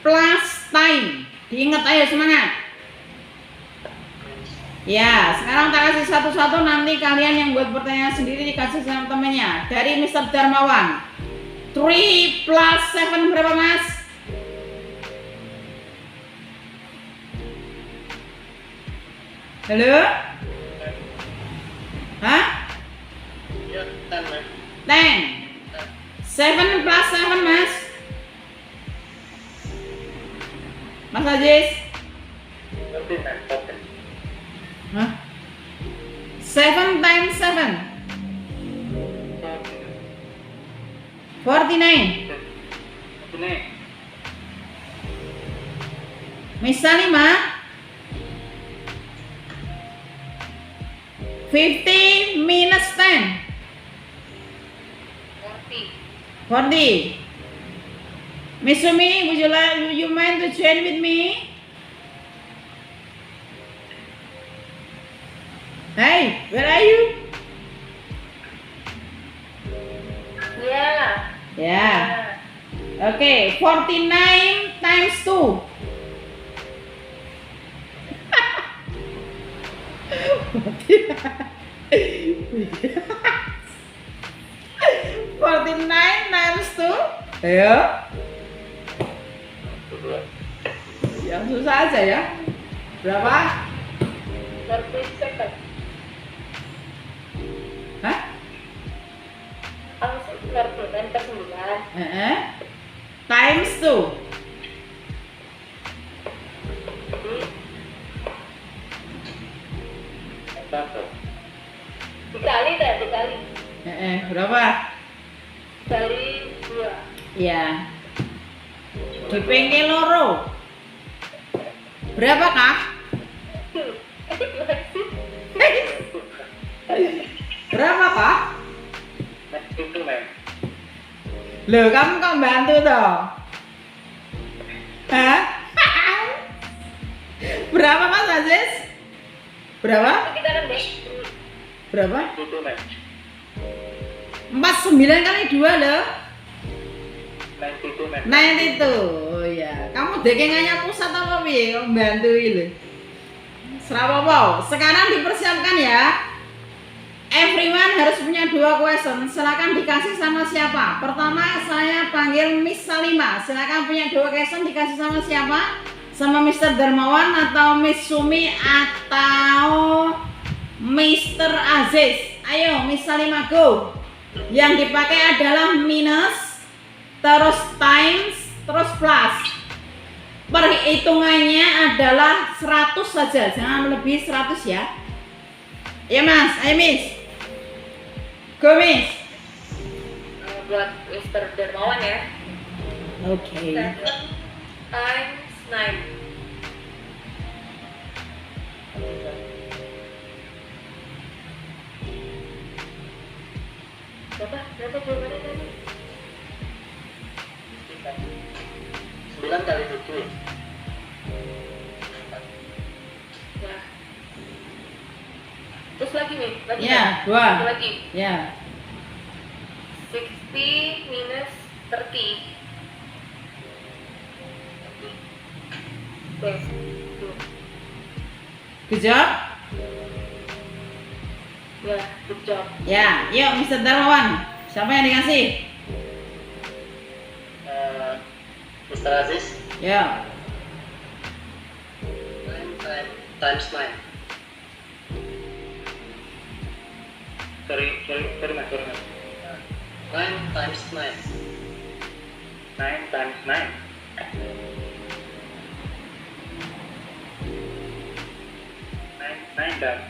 plus, time. Diingat ayo semangat. Ya, sekarang tak kasih satu-satu, nanti kalian yang buat pertanyaan sendiri dikasih sama temennya. Dari Mr. Darmawan, 3 plus 7 berapa Mas? Halo? Hah? 10. 7 plus 7 Mas. Mas Ajis. Hah? 7 times 7 49. Misal 5 50 minus 10. 40. 40. Miss Sumi, would you mind to join with me? Hey, where are you? Yeah. Yeah. Okay, 49 times 2. 49 times 2. Ayo. Yang susah aja ya. Berapa? 30 seconds. Hah? Langsung 39 per 9. Times 2. Dikali dah, dikali. Berapa? Kali 2. Ya. Dipengke loro. Berapa kah? Berapa kah? Itu mem. Loh, kamu kok bantu toh? Hah? Berapa Mas Aziz? Berapa? Kita kan deh. Berapa? Itu mem. 49 kali 2 loh. 92 mem. 92. Oh ya, kamu dekengannya pusat apa piye? Kok bantuin lho. Serapopo. Sekarang dipersiapkan ya. Everyone harus punya 2 question. Silakan dikasih sama siapa? Pertama saya panggil Miss Salima. Silakan punya 2 question dikasih sama siapa? Sama Mr. Darmawan atau Miss Sumi atau Mr. Aziz. Ayo Miss Salima go. Yang dipakai adalah minus, terus times, terus plus. Perhitungannya adalah 100 saja, jangan melebihi 100 ya. Ya Mas, ayo Miss. Go Miss. Buat Mr. Dermawan ya. Oke. 7 times 9. Berapa jawabannya tadi? 9 kali 7. Ya. Terus lagi nih, lagi. Ya, kan? 2. Satu lagi. Ya. 60 minus 30. Oke. Good job. Ya, good job. Ya, yuk Mr. Darmawan. Siapa yang dikasih? Mr. Aziz. Ya. 9 times 9. Sorry mas. 9 times 9. 9 times 9. 9 dan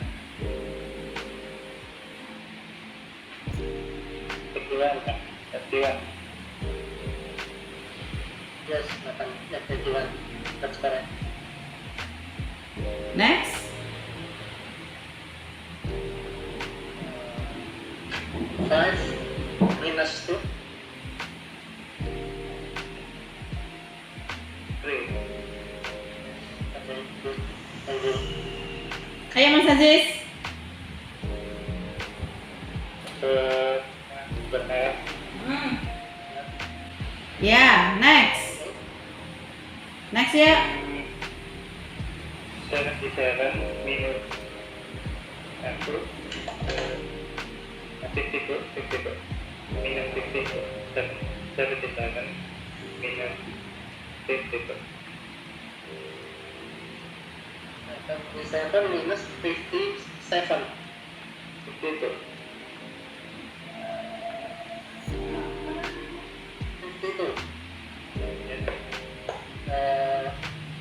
31. Yes, 31. That's correct. Next. 5 minus 2. 3. Okay, good. Thank you. Ayo Mas Aziz. Benar. Ya, next. Next ya. 77 minus 1. 62 minus 62. 77 minus 52. 77 minus 57. 52. 52.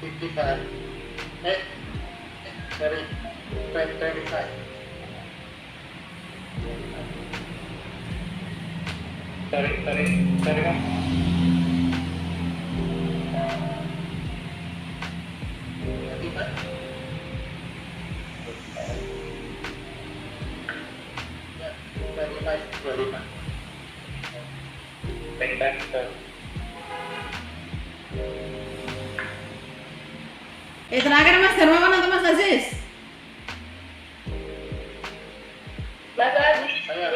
55. Sorry, 25. Sorry, Mas. 25. Bentang ke Terakhir Mas Darmawan atau Mas Aziz? Mas Aziz Saya.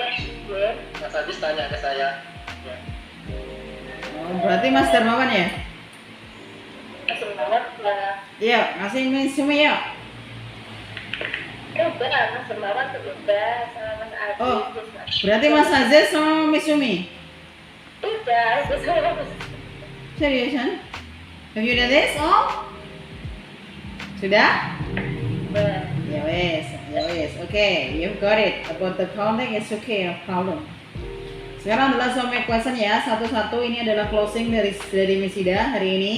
ya. Mas Adis tanya ke saya. Ya. Oh, berarti Mas Darmawan ya? Semangat lah. Iya, ngasih Misumi yuk. Udah, Mas Semangat udah sama Mas Aziz. Oh, berarti Mas Aziz sama Misumi? Udah, sama Mas. Seriusan? Have you done this all? Sudah? Udah. Ya wes. Okay, you've got it. About the counting is okay, no problem. Sekarang adalah summary question ya, satu-satu. Ini adalah closing dari Misida hari ini.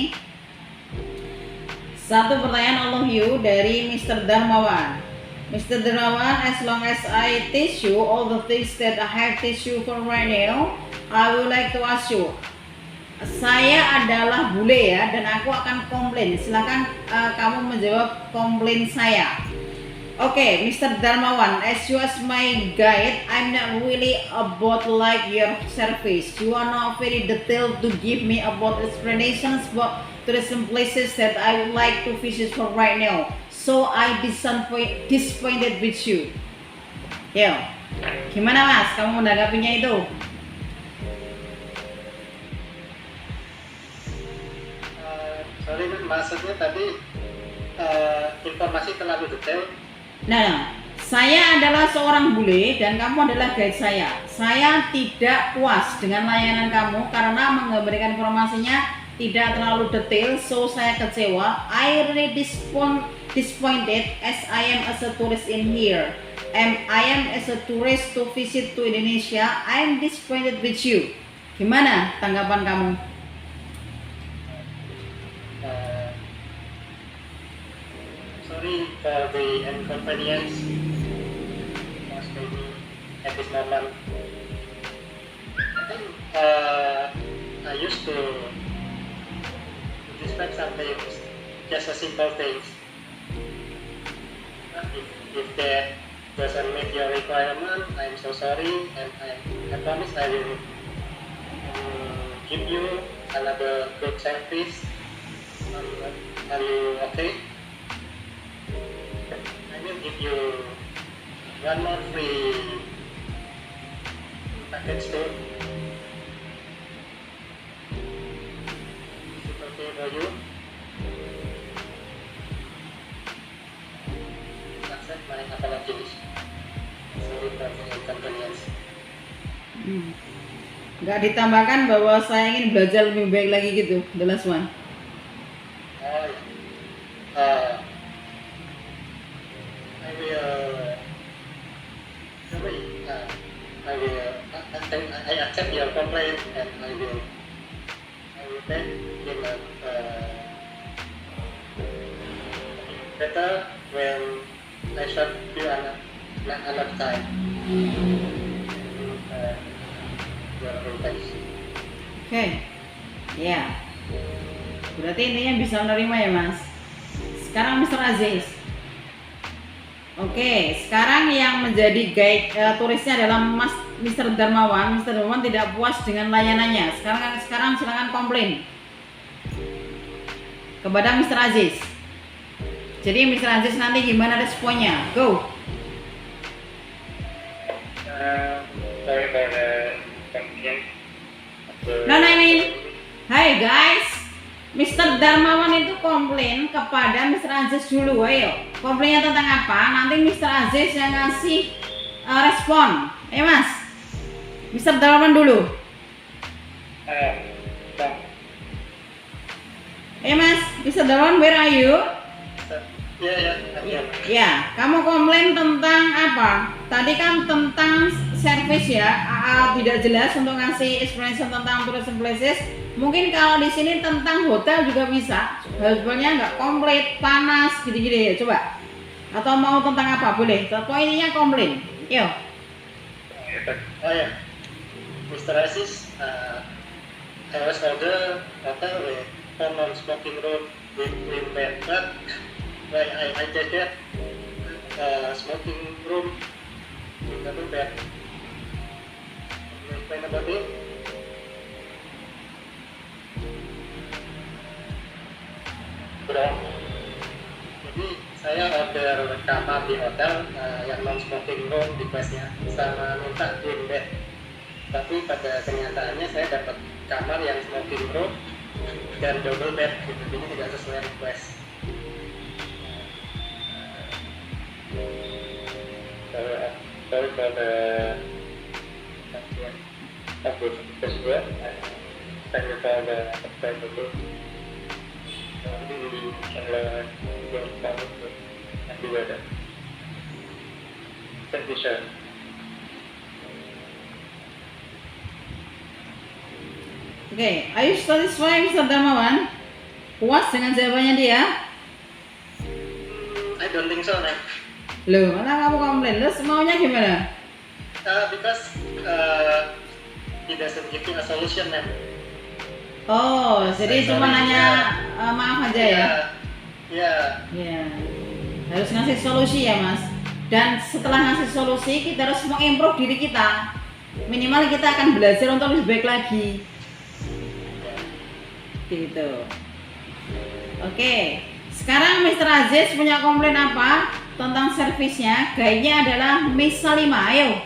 Satu pertanyaan Allah you dari Mr. Darmawan. Mr. Darmawan, as long as I teach you all the things that I have teach you for right now, I would like to ask you. Saya adalah bule ya, dan aku akan komplain. Silakan kamu menjawab komplain saya. Okay, Mr. Darmawan, as you as my guide, I'm not really about like your service. You are not very detailed to give me about explanations about tourism places that I would like to visit for right now. So I disappointed with you. Yo, gimana Mas? Kamu menanggapinya itu? Sorry, maksudnya tadi informasi terlalu detail. Nah, saya adalah seorang bule dan kamu adalah guide saya. Saya tidak puas dengan layanan kamu karena memberikan informasinya tidak terlalu detail, so saya kecewa. I really disappointed as I am as a tourist in here. I am as a tourist to visit to Indonesia. I am disappointed with you. Gimana tanggapan kamu? Sorry for the inconvenience. Most maybe at this moment. I think I used to describe some things, just a simple things. If that doesn't meet your requirement, I'm so sorry, and I promise I will give you another good service. Are you okay? I will give you one more free package tour. Is it okay for you? Accept my apologies. Sorry for the inconvenience. Nggak ditambahkan bahwa saya ingin belajar lebih baik lagi gitu, the last one. Oh, I will. Sorry, I will. I accept your complaint and I will back in better when I serve you another time. Your request. Oke, ya. Berarti intinya bisa menerima ya Mas. Sekarang Mr. Aziz. Oke, sekarang yang menjadi guide turisnya adalah Mr. Darmawan. Mr. Darmawan tidak puas dengan layanannya. Sekarang silakan komplain kepada Mr. Aziz. Jadi Mr. Aziz nanti gimana responnya? Go. sorry for the confusion. No, I mean, hai guys, Mr. Darmawan itu komplain kepada Mr. Aziz dulu, ayo. Komplainnya tentang apa? Nanti Mr. Aziz yang ngasih respon. Mas, Mr. Darmawan dulu. Mas, Mr. Darmawan, where are you? Ya, kamu komplain tentang apa? Tadi kan tentang service ya, tidak jelas untuk ngasih explanation tentang tourism places. Mungkin kalau di sini tentang hotel juga bisa. Hotelnya nggak komplit, panas, gini-gini ya, coba. Atau mau tentang apa? Boleh. Poinnya komplain. Yuk. Oh ya, Mr. Aziz, I was order hotel with common smoking room with bed, but I checked that smoking room with double bed. explain about it? Jadi saya order kamar di hotel yang non smoking room requestnya sama minta twin bed. Tapi pada kenyataannya saya dapat kamar yang smoking room dan double bed gitu, jadi tidak sesuai request. Sorry for the upload tersebut. Thank you for the subscribe itu. Nanti di channel yang kami nanti ada. Thank you sir. Oke, are you satisfied Mr. Darmawan? Puas dengan jawabannya dia? I don't think so, man. Loh, mana kamu komplain? Terus maunya gimana? Because he doesn't give me a solution, man. Oh, jadi Sorry, cuma nanya ya. maaf aja ya? Ya. Ya, harus ngasih solusi ya mas. Dan setelah ngasih solusi, kita harus mengimprove diri kita. Minimal kita akan belajar untuk lebih baik lagi. Gitu. Oke, sekarang Mr. Aziz punya komplain apa tentang servisnya? Guide-nya adalah Miss Salima, ayo.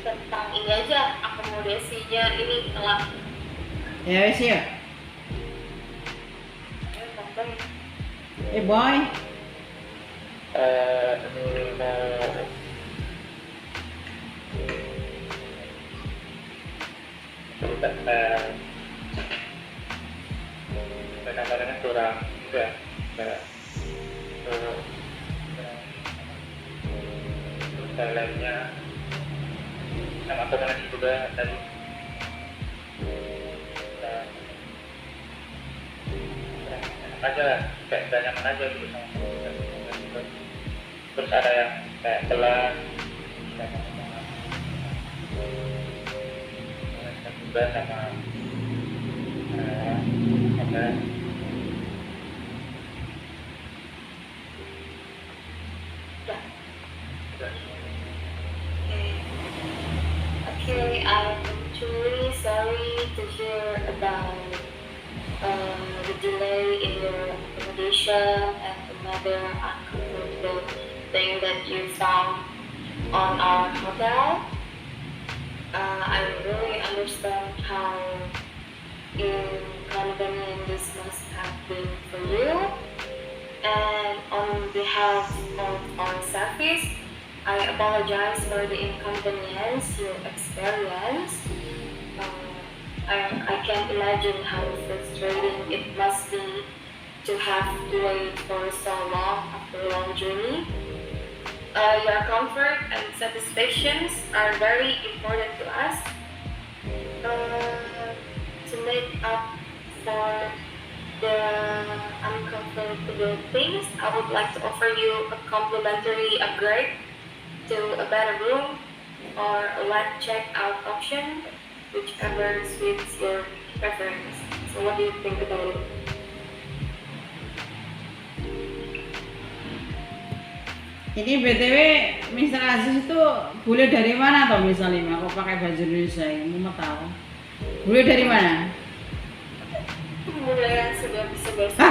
Tentang ini aja, akomodasinya ini telah Ya wes ya. tentang Boy. Ini mau kadang-kadang kurang enggak terus lainnya sama komunikasi juga tadi enak aja lah, kayak gak nyaman aja gitu sama komunikasi. Terus ada yang kayak telat juga sama apa Okay, I'm truly sorry to hear about the delay in your accommodation and another uncomfortable thing that you found on our hotel. I really understand how inconvenient this must have been for you. And on behalf of our service, I apologize for the inconvenience you experienced. I can't imagine how frustrating it must be to have to wait for so long after a long journey. Your comfort and satisfactions are very important to us. To make up for the uncomfortable things, I would like to offer you a complimentary upgrade to a better room or a light check-out option, whichever suits your preference. So what do you think about it? Ini BTW Mr. Aziz itu bule dari mana toh misalnya? Kok pakai baju Indonesia ini? Mau tahu? Bule dari mana? Mulai yang sudah bisa bahasa.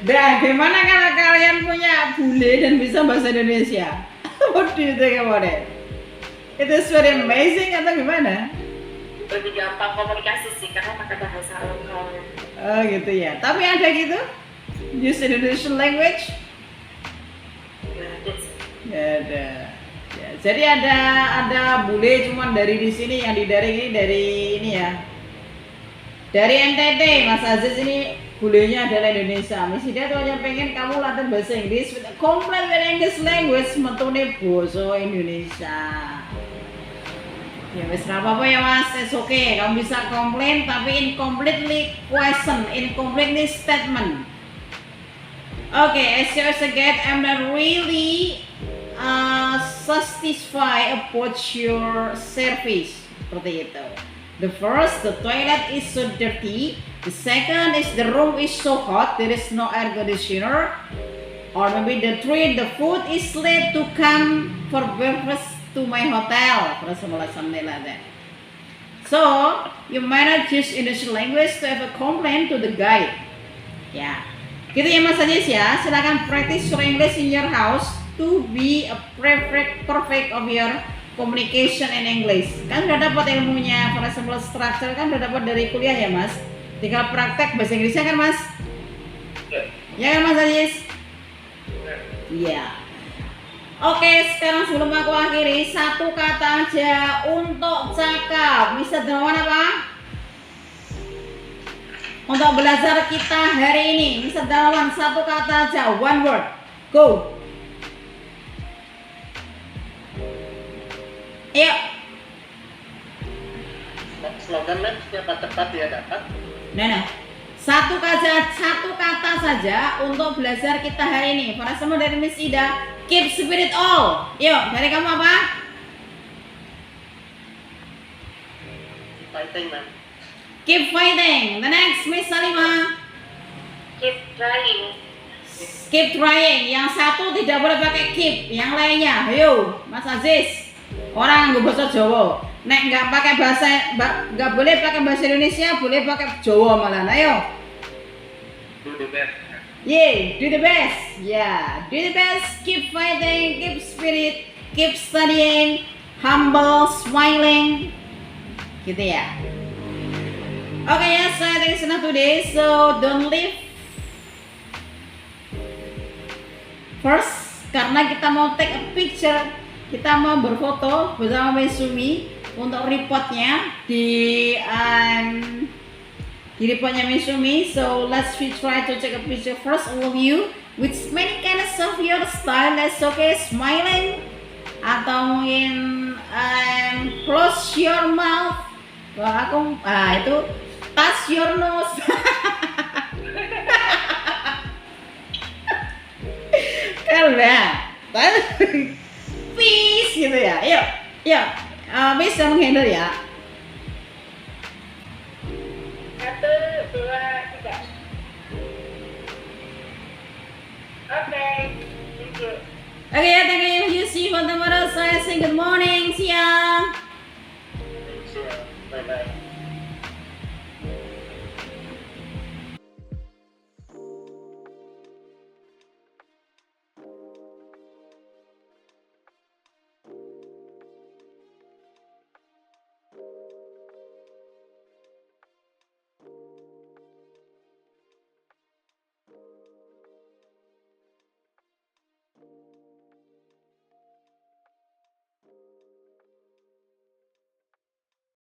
Bagaimana kalau kalian punya bule dan bisa bahasa Indonesia? What do you think about it? It is very amazing atau gimana? Lebih gampang komunikasi sih karena pakai bahasa lokal. Oh gitu ya. Tapi ada gitu? Use Indonesian language? Nggak ada. Ya, jadi ada bule cuman dari di sini yang didaring ini dari ini ya. Dari NTT, Mas Aziz ini bulenya adalah Indonesia. Mesti dia tuh hanya pengen kamu latih bahasa Inggris with a complete English language metune boso Indonesia. Ya wes apa-apa ya Mas, it's okay. Kamu bisa komplain tapi incompletely question, incompletely statement. Okay, as you again, I'm not really satisfied about your service. Seperti itu. The first, the toilet is so dirty. The second is the room is so hot. There is no air conditioner. Or maybe the 3, the food is late to come for breakfast to my hotel. For example, something like that. So, you might not use Indonesian language to have a complaint to the guide. Ya, gitu ya Mas Ajis ya. Silakan practice your English in your house to be a perfect of your communication in English. Kan udah dapat ilmunya, for example structure kan udah dapat dari kuliah ya Mas. Tinggal praktek bahasa Inggrisnya kan Mas? Ya kan Mas Ajis? Iya. Oke, sekarang sebelum aku akhiri, satu kata aja untuk cakap. Bisa dengan apa? Untuk belajar kita hari ini, bisa dengan satu kata aja, one word. Go. Ayo. Slogan men, siapa cepat dia dapat. Nah. Satu kata saja untuk belajar kita hari ini. Para semua dari Miss Ida, keep spirit all. Yuk, dari kamu apa? Fighting man. Keep fighting. The next, Miss Salima. Keep trying. Keep trying. Yang satu tidak boleh pakai keep. Yang lainnya, ayo, Mas Aziz. Orang nggak bahasa Jawa. Nek nggak pakai bahasa, nggak boleh pakai bahasa Indonesia, boleh pakai Jawa malah. Ayo. Do the best. Yeah, do the best. Yeah, do the best. Keep fighting, keep spirit, keep studying, humble, smiling. Gitu ya. Okay, yes, I think it's enough today. So don't leave. First, karena kita mau take a picture, kita mau berfoto bersama Mesumi untuk reportnya di reportnya Mesumi. So let's try to take a picture first, all of you, with many kinds of your style. That's okay, smiling atau mungkin close your mouth. Kalau aku, itu touch your nose. Kalau peace gitu ya. Yuk, bisa menghandle ya. 1, 2, 3. Okay, thank you. Okay, thank you. You see you for tomorrow. So I say good morning. See ya.